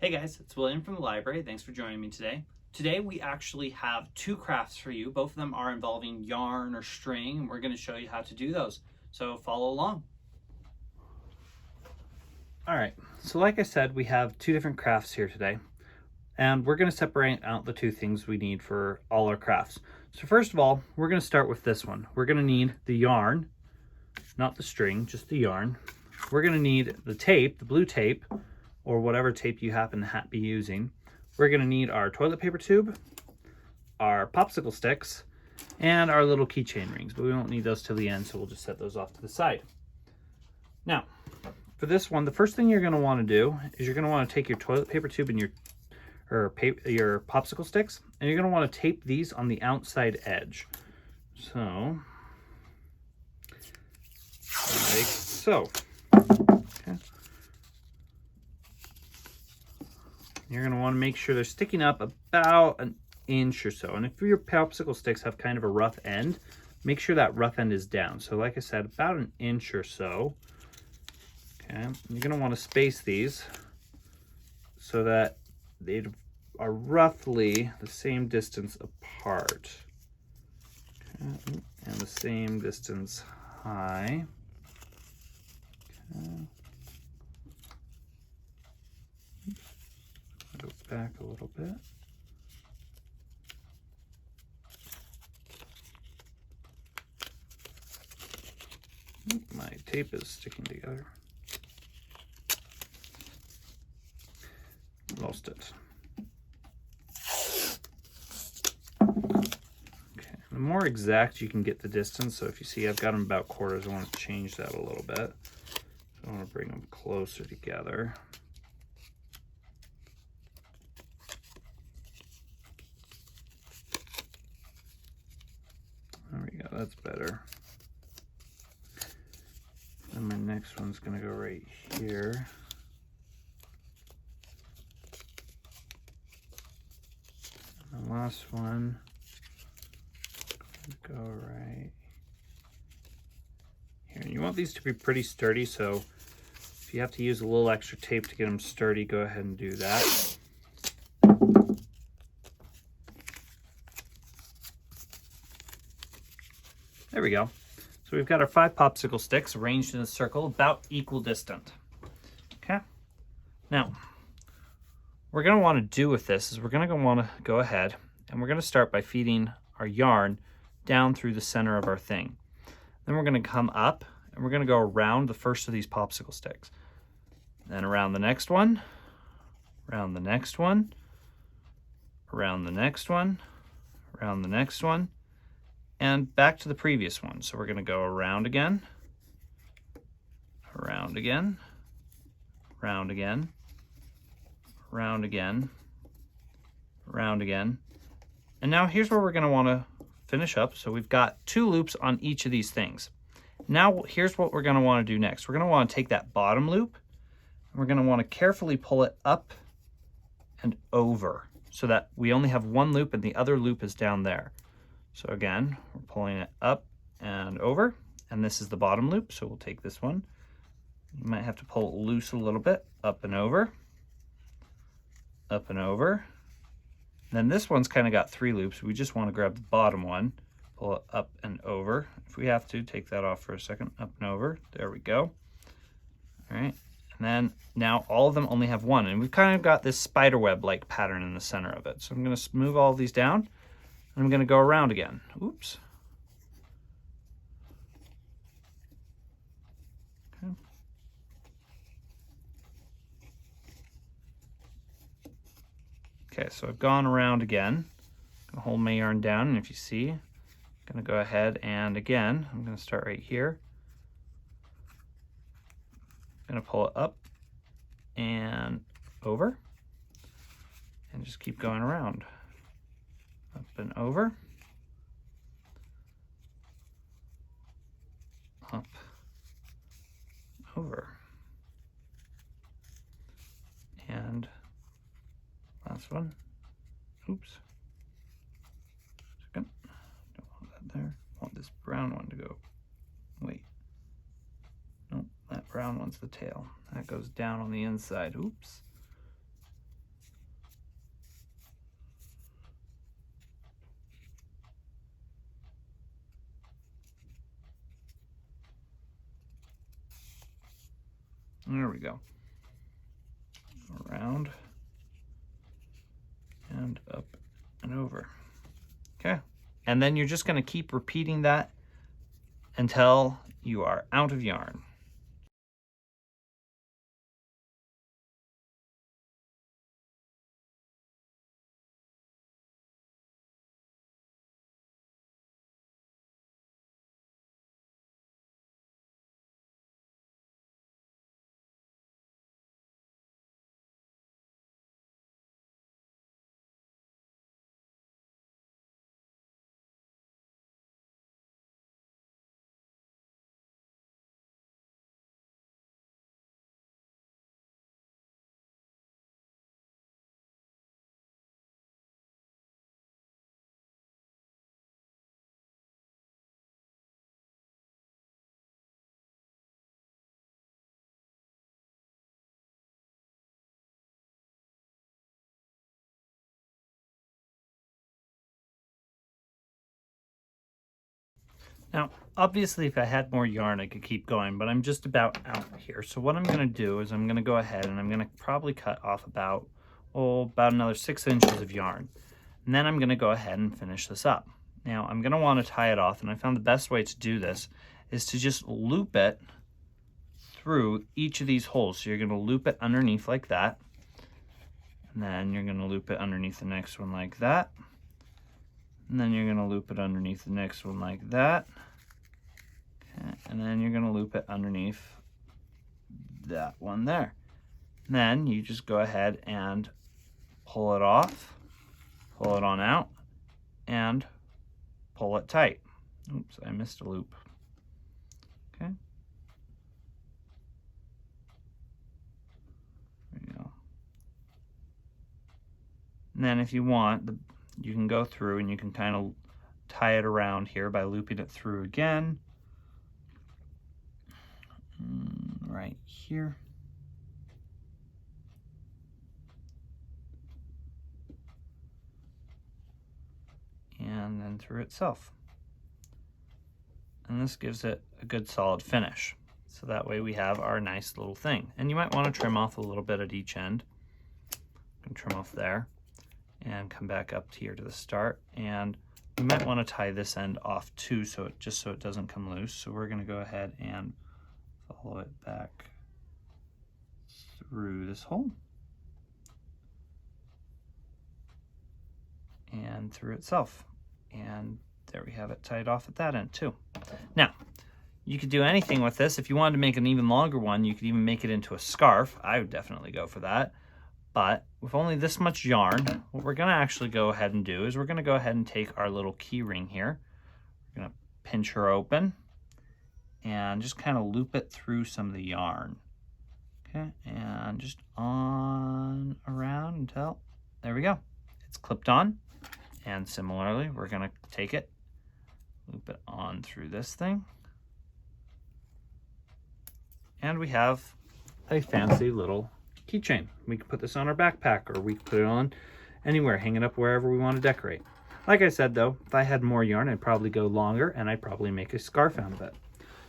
Hey guys, it's William from the library. Thanks for joining me today. Today we actually have two crafts for you. Both of them are involving yarn or string, and we're going to show you how to do those. So follow along. All right, so like I said, we have two different crafts here today, and we're going to separate out the two things we need for all our crafts. So first of all, we're going to start with this one. We're going to need the yarn, not the string, just the yarn. We're going to need the tape, the blue tape, or whatever tape you happen to be using. We're going to need our toilet paper tube, our popsicle sticks, and our little keychain rings, but we won't need those till the end, so we'll just set those off to the side. Now, for this one, the first thing you're going to want to do is you're going to want to take your toilet paper tube and your popsicle sticks, and you're going to want to tape these on the outside edge. So, like so. Okay. You're going to want to make sure they're sticking up about an inch or so. And if your popsicle sticks have kind of a rough end, make sure that rough end is down. So like I said, about an inch or so. Okay, you're going to want to space these so that they are roughly the same distance apart. Okay, and the same distance high. Okay. Go back a little bit. My tape is sticking together. Lost it. Okay, the more exact you can get the distance, so if you see I've got them about quarters, I want to change that a little bit. So I want to bring them closer together. There we go, that's better. And my next one's going to go right here. And the last one go right here. And you want these to be pretty sturdy, so if you have to use a little extra tape to get them sturdy, go ahead and do that. There we go. So we've got our 5 popsicle sticks arranged in a circle about equal distant. Okay. Now, what we're going to want to do with this is we're going to want to go ahead and we're going to start by feeding our yarn down through the center of our thing. Then we're going to come up and we're going to go around the first of these popsicle sticks. Then around the next one, around the next one, around the next one, around the next one, and back to the previous one. So we're going to go around again, around again, around again, around again, around again. And now here's where we're going to want to finish up. So we've got 2 loops on each of these things. Now here's what we're going to want to do next. We're going to want to take that bottom loop and we're going to want to carefully pull it up and over so that we only have one loop and the other loop is down there. So again, we're pulling it up and over, and this is the bottom loop, so we'll take this one. You might have to pull it loose a little bit, up and over, up and over. And then this one's kind of got 3 loops. We just want to grab the bottom one, pull it up and over. If we have to, take that off for a second, up and over. There we go. All right, and then now all of them only have one, and we've kind of got this spiderweb-like pattern in the center of it. So I'm going to move all of these down. I'm going to go around again. Oops. Okay. Okay, so I've gone around again. I'm going to hold my yarn down, and if you see, I'm going to go ahead and again, I'm going to start right here. I'm going to pull it up and over, and just keep going around. Up and over, up, over, and last one. Oops. Second. Don't want that there. I want this brown one to go. Wait. Nope, that brown one's the tail. That goes down on the inside. Oops. There we go. Around and up and over. Okay. And then you're just going to keep repeating that until you are out of yarn. Now, obviously, if I had more yarn, I could keep going, but I'm just about out here. So what I'm going to do is I'm going to go ahead and I'm going to probably cut off about another 6 inches of yarn. And then I'm going to go ahead and finish this up. Now, I'm going to want to tie it off, and I found the best way to do this is to just loop it through each of these holes. So you're going to loop it underneath like that, and then you're going to loop it underneath the next one like that. And then you're going to loop it underneath the next one like that. Okay. And then you're going to loop it underneath that one there. And then you just go ahead and pull it off, pull it on out, and pull it tight. Oops, I missed a loop. Okay. There you go. And then if you want, you can go through and you can kind of tie it around here by looping it through again. Right here. And then through itself. And this gives it a good solid finish. So that way we have our nice little thing. And you might want to trim off a little bit at each end. You can trim off there and come back up here to the start. And you might want to tie this end off too, just so it doesn't come loose. So we're going to go ahead and follow it back through this hole and through itself. And there we have it tied off at that end too. Now, you could do anything with this. If you wanted to make an even longer one, you could even make it into a scarf. I would definitely go for that. But with only this much yarn, what we're going to actually go ahead and do is we're going to go ahead and take our little key ring here. We're going to pinch her open and just kind of loop it through some of the yarn. Okay, and just on around until, there we go. It's clipped on. And similarly, we're going to take it, loop it on through this thing. And we have a fancy little keychain. We can put this on our backpack, or we can put it on anywhere, hang it up wherever we want to decorate. Like I said though, if I had more yarn, I'd probably go longer and I'd probably make a scarf out of it.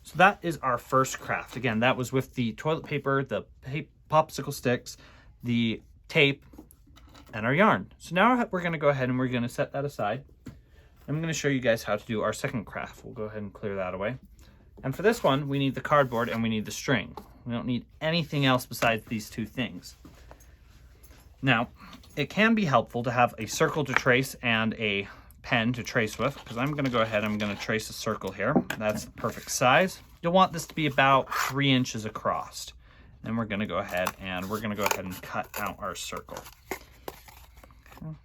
So that is our first craft. Again, that was with the toilet paper, the popsicle sticks, the tape, and our yarn. So now we're going to go ahead and we're going to set that aside. I'm going to show you guys how to do our second craft. We'll go ahead and clear that away. And for this one, we need the cardboard and we need the string. We don't need anything else besides these two things. Now, it can be helpful to have a circle to trace and a pen to trace with, because I'm going to go ahead and I'm going to trace a circle here. That's the perfect size. You'll want this to be about 3 inches across. Then we're going to go ahead and cut out our circle. Okay.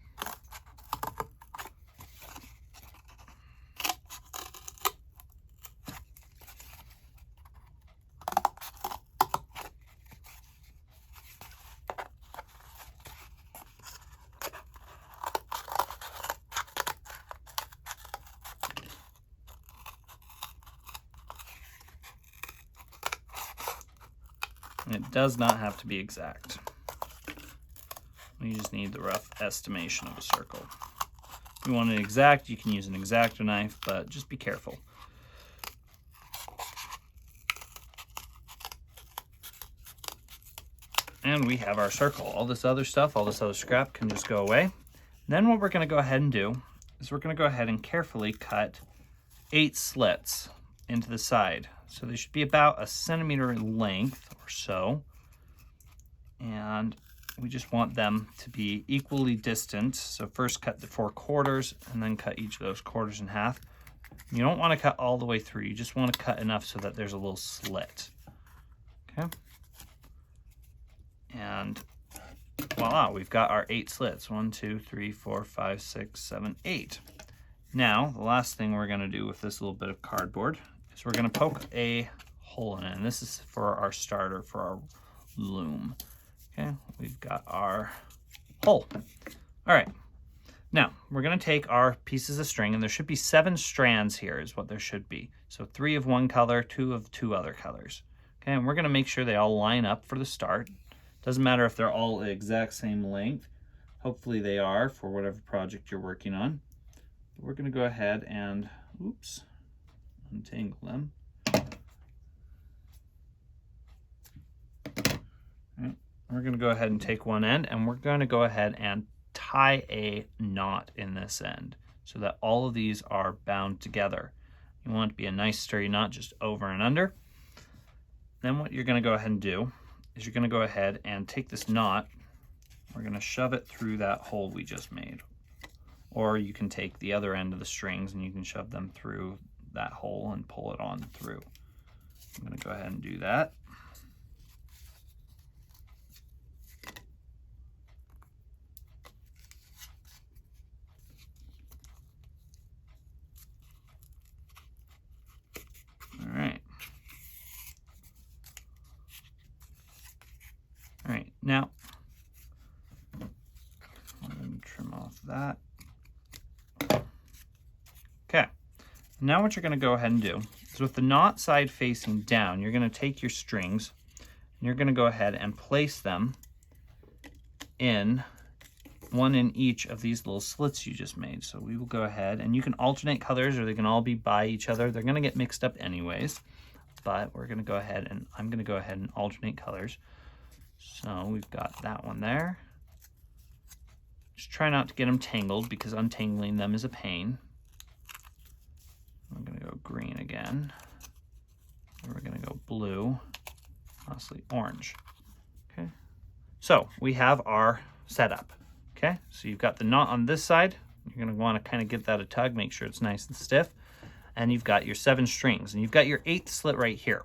It does not have to be exact. You just need the rough estimation of a circle. If you want it exact, you can use an X-Acto knife, but just be careful. And we have our circle. All this other stuff, all this other scrap can just go away. Then what we're going to go ahead and do is we're going to go ahead and carefully cut 8 slits into the side. So they should be about 1 centimeter in length or so. And we just want them to be equally distant. So first cut the 4 quarters and then cut each of those quarters in half. You don't want to cut all the way through. You just want to cut enough so that there's a little slit. Okay. And voila, we've got our 8 slits. 1, 2, 3, 4, 5, 6, 7, 8. Now, the last thing we're going to do with this little bit of cardboard is we're going to poke a hole in it. And this is for our starter, for our loom. Okay, we've got our hole. All right, now we're going to take our pieces of string, and there should be 7 strands here is what there should be. So 3 of one color, 2 of 2 other colors. Okay, and we're going to make sure they all line up for the start. Doesn't matter if they're all the exact same length. Hopefully they are for whatever project you're working on. But we're going to go ahead and, oops, untangle them. Right. We're going to go ahead and take one end, and we're going to go ahead and tie a knot in this end so that all of these are bound together. You want it to be a nice sturdy knot just over and under. Then what you're going to go ahead and do is you're going to go ahead and take this knot. We're going to shove it through that hole we just made. Or you can take the other end of the strings and you can shove them through that hole and pull it on through. I'm going to go ahead and do that. All right. All right, now I'm going to trim off that. Okay, now what you're going to go ahead and do is with the knot side facing down, you're going to take your strings and you're going to go ahead and place them in one in each of these little slits you just made. So we will go ahead, and you can alternate colors or they can all be by each other. They're going to get mixed up anyways, but we're going to go ahead and I'm going to go ahead and alternate colors. So we've got that one there. Just try not to get them tangled because untangling them is a pain. I'm going to go green again. And we're going to go blue, lastly orange. Okay. So we have our setup. Okay. So you've got the knot on this side. You're going to want to kind of give that a tug, make sure it's nice and stiff. And you've got your 7 strings, and you've got your 8th slit right here.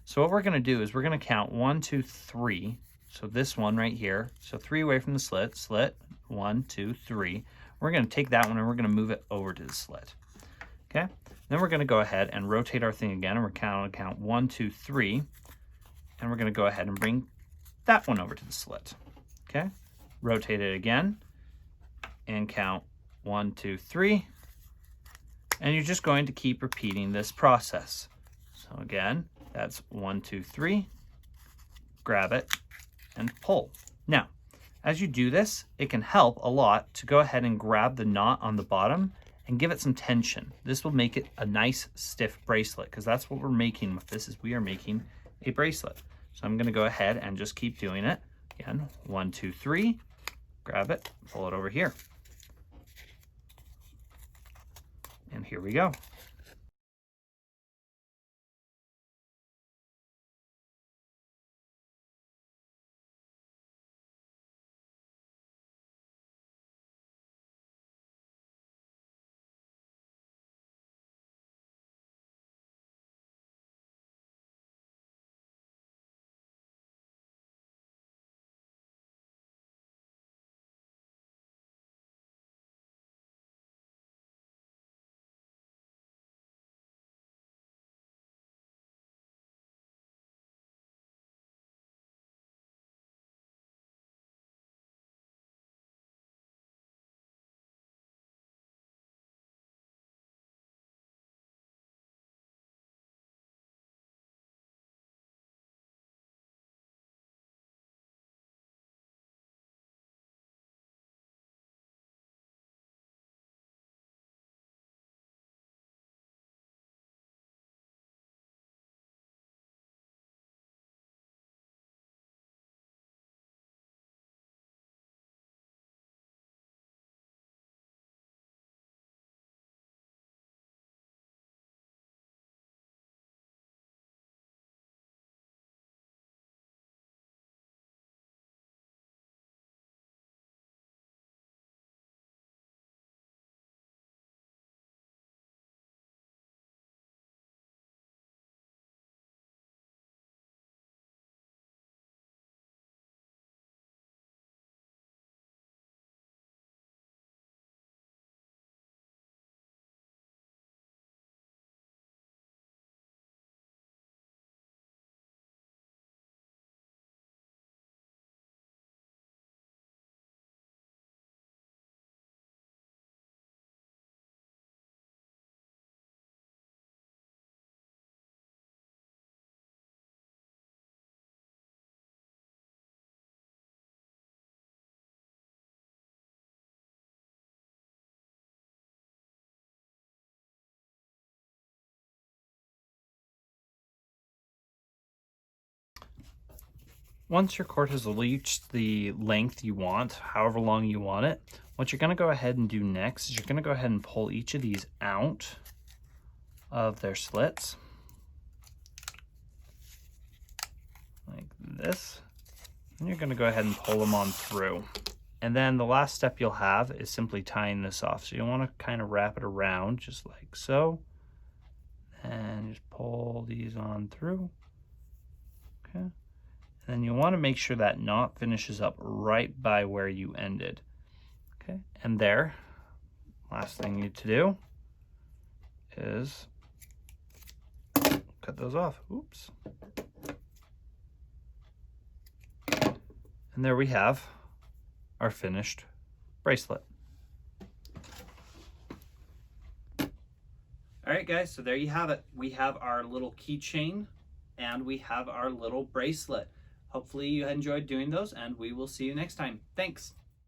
So what we're going to do is we're going to count 1, 2, 3. So this one right here. So 3 away from the slit. Slit. 1, 2, 3. We're going to take that one and we're going to move it over to the slit. Okay. Then we're going to go ahead and rotate our thing again, and we're going to count 1, 2, 3. And we're going to go ahead and bring that one over to the slit. Okay. Rotate it again and count 1, 2, 3. And you're just going to keep repeating this process. So again, that's 1, 2, 3. Grab it and pull. Now, as you do this, it can help a lot to go ahead and grab the knot on the bottom and give it some tension. This will make it a nice stiff bracelet, because that's what we're making with this, is we are making a bracelet. So I'm going to go ahead and just keep doing it. Again, 1, 2, 3. Grab it, pull it over here. And here we go. once your cord has reached the length you want, however long you want it, what you're going to go ahead and do next is you're going to go ahead and pull each of these out of their slits like this, and you're going to go ahead and pull them on through. And then the last step you'll have is simply tying this off. So you want to kind of wrap it around just like so, and just pull these on through. Okay. And then you want to make sure that knot finishes up right by where you ended. Okay. And there, last thing you need to do is cut those off. Oops. And there we have our finished bracelet. All right, guys, so there you have it. We have our little keychain and we have our little bracelet. Hopefully you enjoyed doing those, and we will see you next time. Thanks.